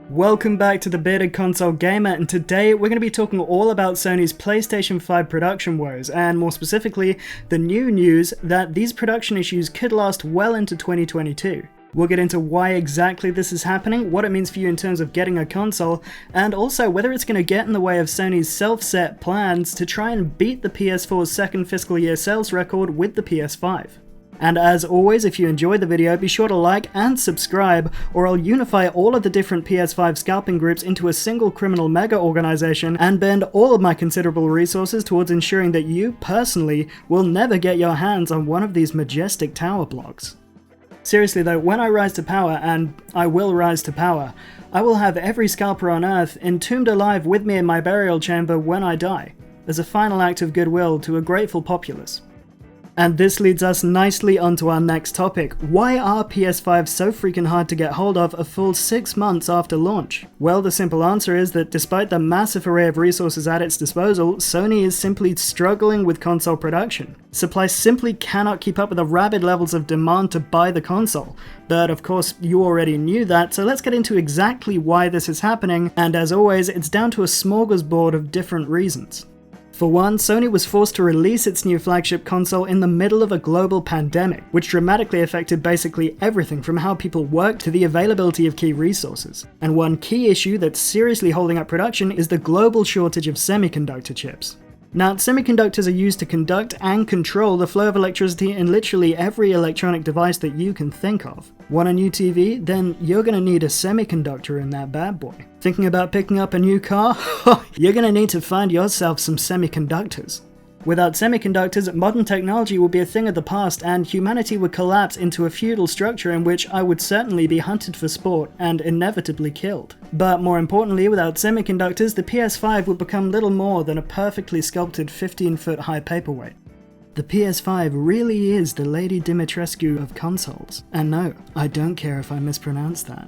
Welcome back to the Bearded Console Gamer, and today we're going to be talking all about Sony's PlayStation 5 production woes, and more specifically, the new news that these production issues could last well into 2022. We'll get into why exactly this is happening, what it means for you in terms of getting a console, and also whether it's going to get in the way of Sony's self-set plans to try and beat the PS4's second fiscal year sales record with the PS5. And as always, if you enjoyed the video, be sure to like and subscribe, or I'll unify all of the different PS5 scalping groups into a single criminal mega organization and bend all of my considerable resources towards ensuring that you, personally, will never get your hands on one of these majestic tower blocks. Seriously though, when I rise to power, and I will rise to power, I will have every scalper on Earth entombed alive with me in my burial chamber when I die, as a final act of goodwill to a grateful populace. And this leads us nicely onto our next topic. Why are PS5s so freaking hard to get hold of a full 6 months after launch? Well, the simple answer is that despite the massive array of resources at its disposal, Sony is simply struggling with console production. Supply simply cannot keep up with the rabid levels of demand to buy the console. But of course, you already knew that, so let's get into exactly why this is happening, and as always, it's down to a smorgasbord of different reasons. For one, Sony was forced to release its new flagship console in the middle of a global pandemic, which dramatically affected basically everything from how people worked to the availability of key resources. And one key issue that's seriously holding up production is the global shortage of semiconductor chips. Now, semiconductors are used to conduct and control the flow of electricity in literally every electronic device that you can think of. Want a new TV? Then you're gonna need a semiconductor in that bad boy. Thinking about picking up a new car? You're gonna need to find yourself some semiconductors. Without semiconductors, modern technology will be a thing of the past, and humanity would collapse into a feudal structure in which I would certainly be hunted for sport and inevitably killed. But more importantly, without semiconductors, the PS5 would become little more than a perfectly sculpted 15-foot high paperweight. The PS5 really is the Lady Dimitrescu of consoles. And no, I don't care if I mispronounce that.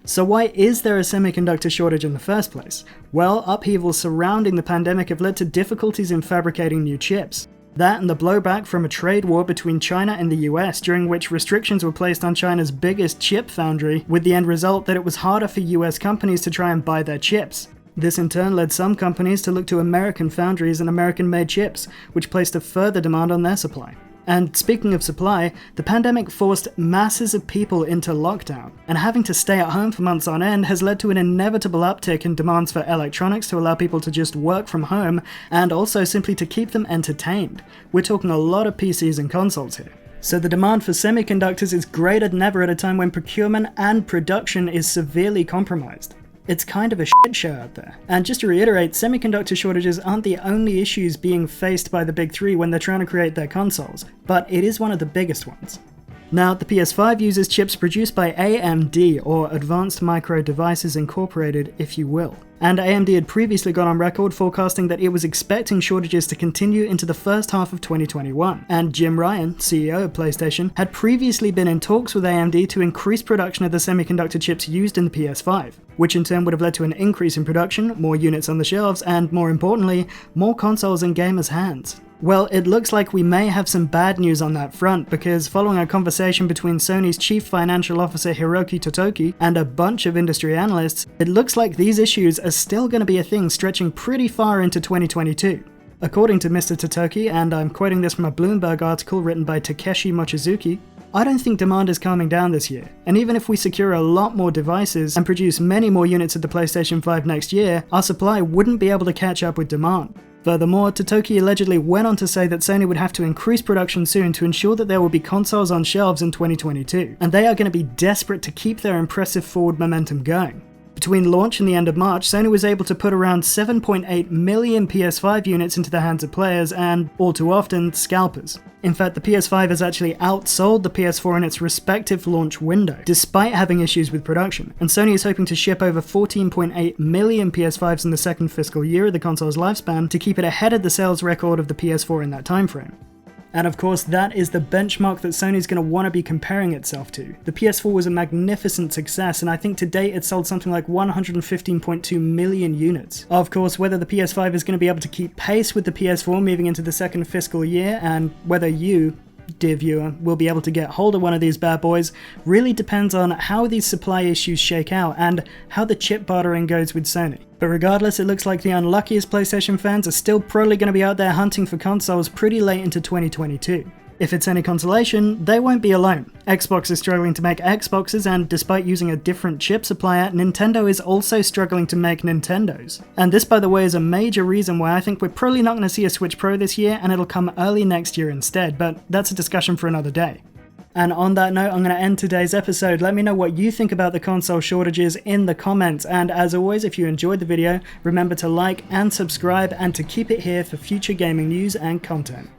So why is there a semiconductor shortage in the first place? Well, upheavals surrounding the pandemic have led to difficulties in fabricating new chips. That and the blowback from a trade war between China and the US, during which restrictions were placed on China's biggest chip foundry, with the end result that it was harder for US companies to try and buy their chips. This in turn led some companies to look to American foundries and American-made chips, which placed a further demand on their supply. And speaking of supply, the pandemic forced masses of people into lockdown, and having to stay at home for months on end has led to an inevitable uptick in demands for electronics to allow people to just work from home, and also simply to keep them entertained. We're talking a lot of PCs and consoles here. So the demand for semiconductors is greater than ever at a time when procurement and production is severely compromised. It's kind of a shit show out there. And just to reiterate, semiconductor shortages aren't the only issues being faced by the big three when they're trying to create their consoles, but it is one of the biggest ones. Now, the PS5 uses chips produced by AMD, or Advanced Micro Devices Incorporated, if you will. And AMD had previously gone on record forecasting that it was expecting shortages to continue into the first half of 2021. And Jim Ryan, CEO of PlayStation, had previously been in talks with AMD to increase production of the semiconductor chips used in the PS5, which in turn would have led to an increase in production, more units on the shelves, and more importantly, more consoles in gamers' hands. Well, it looks like we may have some bad news on that front, because following a conversation between Sony's chief financial officer Hiroki Totoki and a bunch of industry analysts, it looks like these issues are still going to be a thing stretching pretty far into 2022. According to Mr. Totoki, and I'm quoting this from a Bloomberg article written by Takeshi Mochizuki, I don't think demand is calming down this year, and even if we secure a lot more devices and produce many more units of the PlayStation 5 next year, our supply wouldn't be able to catch up with demand. Furthermore, Totoki allegedly went on to say that Sony would have to increase production soon to ensure that there will be consoles on shelves in 2022, and they are going to be desperate to keep their impressive forward momentum going. Between launch and the end of March, Sony was able to put around 7.8 million PS5 units into the hands of players and, all too often, scalpers. In fact, the PS5 has actually outsold the PS4 in its respective launch window, despite having issues with production, and Sony is hoping to ship over 14.8 million PS5s in the second fiscal year of the console's lifespan to keep it ahead of the sales record of the PS4 in that timeframe. And of course, that is the benchmark that Sony's going to want to be comparing itself to. The PS4 was a magnificent success, and I think to date it sold something like 115.2 million units. Of course, whether the PS5 is going to be able to keep pace with the PS4 moving into the second fiscal year, and whether you, dear viewer, will be able to get hold of one of these bad boys really depends on how these supply issues shake out and how the chip bartering goes with Sony. But regardless, it looks like the unluckiest PlayStation fans are still probably going to be out there hunting for consoles pretty late into 2022. If it's any consolation, they won't be alone. Xbox is struggling to make Xboxes, and despite using a different chip supplier, Nintendo is also struggling to make Nintendos. And this, by the way, is a major reason why I think we're probably not going to see a Switch Pro this year, and it'll come early next year instead, but that's a discussion for another day. And on that note, I'm going to end today's episode. Let me know what you think about the console shortages in the comments, and as always, if you enjoyed the video, remember to like and subscribe, and to keep it here for future gaming news and content.